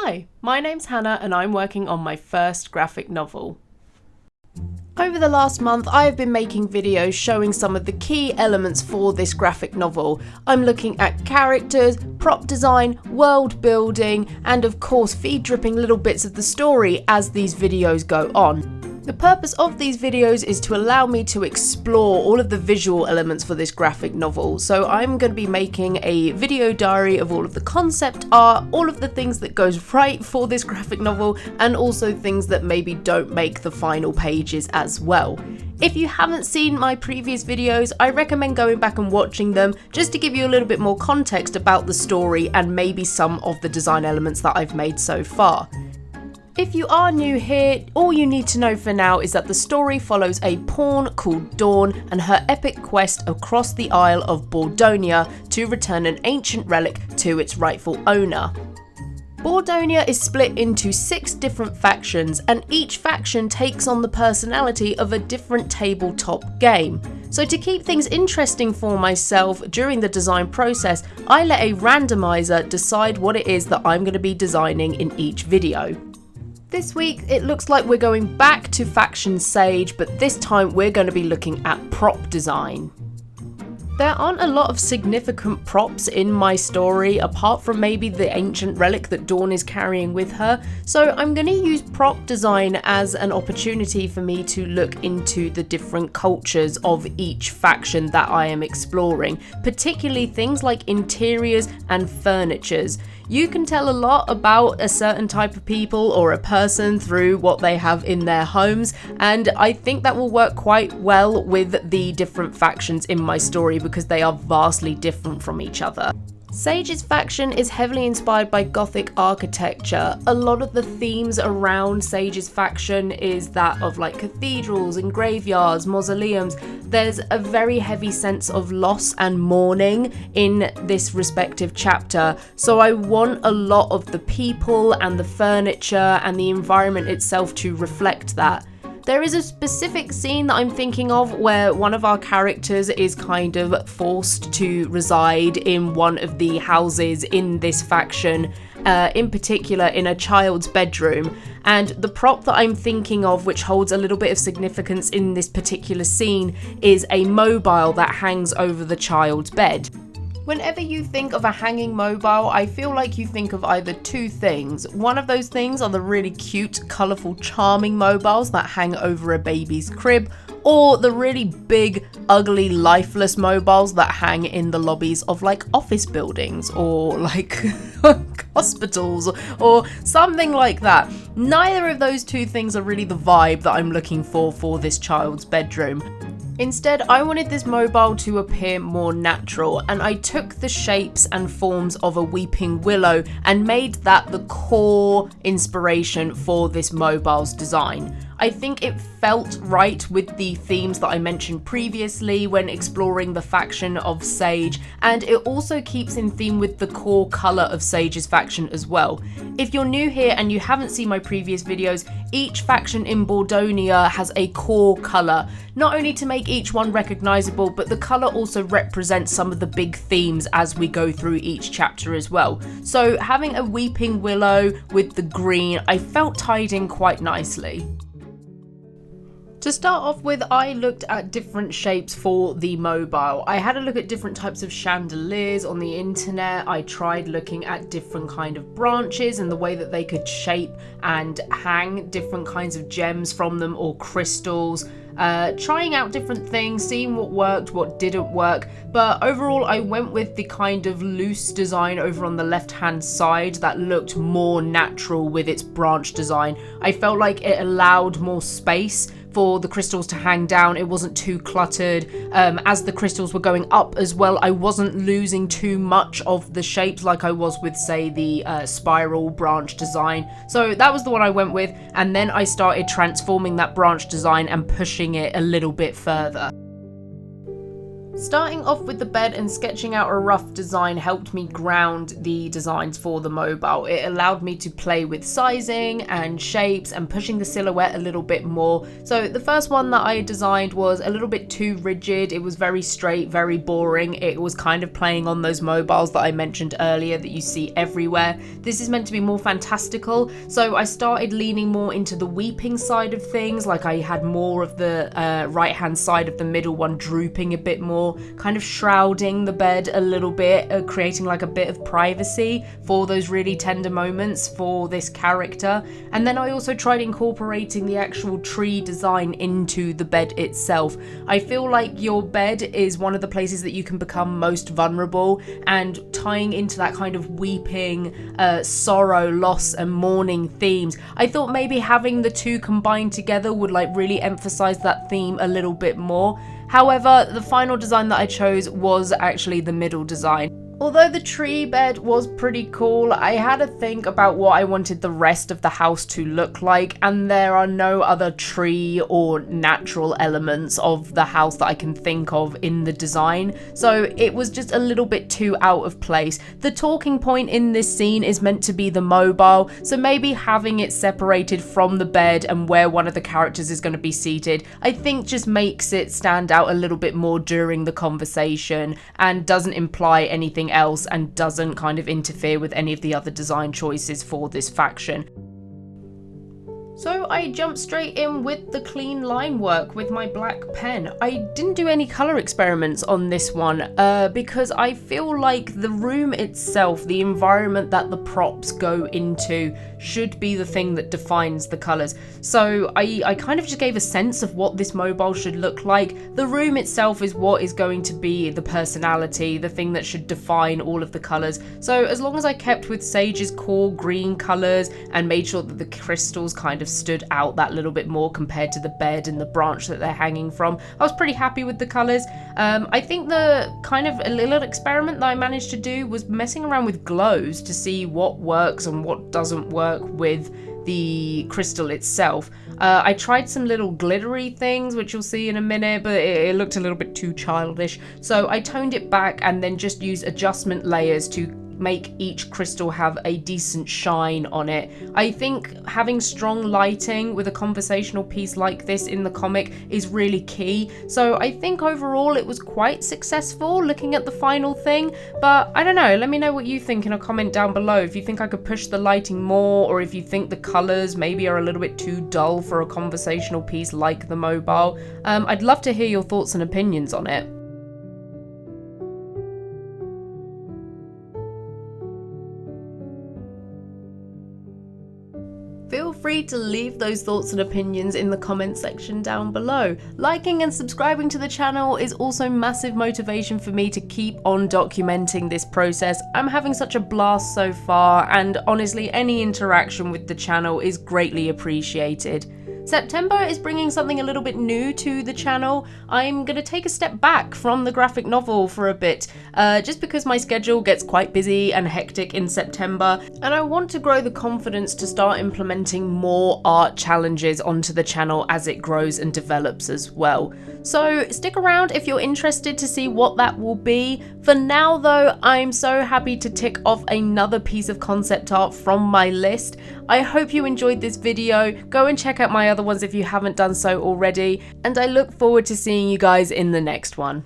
Hi, my name's Hannah and I'm working on my first graphic novel. Over the last month, I have been making videos showing some of the key elements for this graphic novel. I'm looking at characters, prop design, world building, and of course feed dripping little bits of the story as these videos go on. The purpose of these videos is to allow me to explore all of the visual elements for this graphic novel. So I'm going to be making a video diary of all of the concept art, all of the things that goes right for this graphic novel, and also things that maybe don't make the final pages as well. If you haven't seen my previous videos, I recommend going back and watching them just to give you a little bit more context about the story and maybe some of the design elements that I've made so far. If you are new here, all you need to know for now is that the story follows a pawn called Dawn and her epic quest across the Isle of Bordonia to return an ancient relic to its rightful owner. Bordonia is split into 6 different factions, and each faction takes on the personality of a different tabletop game. So to keep things interesting for myself during the design process, I let a randomizer decide what it is that I'm going to be designing in each video. This week, it looks like we're going back to Faction Sage, but this time we're going to be looking at prop design. There aren't a lot of significant props in my story, apart from maybe the ancient relic that Dawn is carrying with her, so I'm going to use prop design as an opportunity for me to look into the different cultures of each faction that I am exploring, particularly things like interiors and furnitures. You can tell a lot about a certain type of people or a person through what they have in their homes, and I think that will work quite well with the different factions in my story because they are vastly different from each other. Sage's faction is heavily inspired by Gothic architecture. A lot of the themes around Sage's faction is that of like cathedrals and graveyards, mausoleums. There's a very heavy sense of loss and mourning in this respective chapter, so I want a lot of the people and the furniture and the environment itself to reflect that. There is a specific scene that I'm thinking of where one of our characters is kind of forced to reside in one of the houses in this faction, in particular in a child's bedroom. And the prop that I'm thinking of, which holds a little bit of significance in this particular scene, is a mobile that hangs over the child's bed. Whenever you think of a hanging mobile, I feel like you think of either two things. One of those things are the really cute, colourful, charming mobiles that hang over a baby's crib, or the really big, ugly, lifeless mobiles that hang in the lobbies of like office buildings or like hospitals or something like that. Neither of those two things are really the vibe that I'm looking for this child's bedroom. Instead, I wanted this mobile to appear more natural, and I took the shapes and forms of a weeping willow and made that the core inspiration for this mobile's design. I think it felt right with the themes that I mentioned previously when exploring the faction of Sage, and it also keeps in theme with the core colour of Sage's faction as well. If you're new here and you haven't seen my previous videos, each faction in Bordonia has a core colour, not only to make each one recognisable, but the colour also represents some of the big themes as we go through each chapter as well. So having a weeping willow with the green, I felt tied in quite nicely. To start off with, I looked at different shapes for the mobile. I had a look at different types of chandeliers on the internet. I tried looking at different kind of branches and the way that they could shape and hang different kinds of gems from them or crystals. Trying out different things, seeing what worked, what didn't work, but overall I went with the kind of loose design over on the left hand side that looked more natural with its branch design. I felt like it allowed more space for the crystals to hang down. It wasn't too cluttered. As the crystals were going up as well, I wasn't losing too much of the shapes like I was with, say, the spiral branch design. So that was the one I went with, and then I started transforming that branch design and pushing it a little bit further. Starting off with the bed and sketching out a rough design helped me ground the designs for the mobile. It allowed me to play with sizing and shapes and pushing the silhouette a little bit more. So the first one that I designed was a little bit too rigid. It was very straight, very boring. It was kind of playing on those mobiles that I mentioned earlier that you see everywhere. This is meant to be more fantastical, so I started leaning more into the weeping side of things. Like I had more of the right hand side of the middle one drooping a bit more, kind of shrouding the bed a little bit, creating like a bit of privacy for those really tender moments for this character. And then I also tried incorporating the actual tree design into the bed itself. I feel like your bed is one of the places that you can become most vulnerable, and tying into that kind of weeping, sorrow, loss and mourning themes, I thought maybe having the two combined together would like really emphasize that theme a little bit more. However, the final design that I chose was actually the middle design. Although the tree bed was pretty cool, I had to think about what I wanted the rest of the house to look like, and there are no other tree or natural elements of the house that I can think of in the design, so it was just a little bit too out of place. The talking point in this scene is meant to be the mobile, so maybe having it separated from the bed and where one of the characters is going to be seated, I think just makes it stand out a little bit more during the conversation and doesn't imply anything else and doesn't kind of interfere with any of the other design choices for this faction. So I jumped straight in with the clean line work with my black pen. I didn't do any colour experiments on this one because I feel like the room itself, the environment that the props go into, should be the thing that defines the colours. So I kind of just gave a sense of what this mobile should look like. The room itself is what is going to be the personality, the thing that should define all of the colours. So as long as I kept with Sage's core green colours and made sure that the crystals kind of stood out that little bit more compared to the bed and the branch that they're hanging from, I was pretty happy with the colours. I think the kind of a little experiment that I managed to do was messing around with glows to see what works and what doesn't work with the crystal itself. I tried some little glittery things, which you'll see in a minute, but it looked a little bit too childish. So I toned it back and then just used adjustment layers to make each crystal have a decent shine on it. I think having strong lighting with a conversational piece like this in the comic is really key. So I think overall it was quite successful looking at the final thing, but I don't know, let me know what you think in a comment down below if you think I could push the lighting more, or if you think the colours maybe are a little bit too dull for a conversational piece like the mobile. I'd love to hear your thoughts and opinions on it. Feel free to leave those thoughts and opinions in the comment section down below. Liking and subscribing to the channel is also massive motivation for me to keep on documenting this process. I'm having such a blast so far, and honestly, any interaction with the channel is greatly appreciated. September is bringing something a little bit new to the channel. I'm going to take a step back from the graphic novel for a bit, just because my schedule gets quite busy and hectic in September, and I want to grow the confidence to start implementing more art challenges onto the channel as it grows and develops as well. So stick around if you're interested to see what that will be. For now though, I'm so happy to tick off another piece of concept art from my list. I hope you enjoyed this video. Go and check out my other ones if you haven't done so already, and I look forward to seeing you guys in the next one.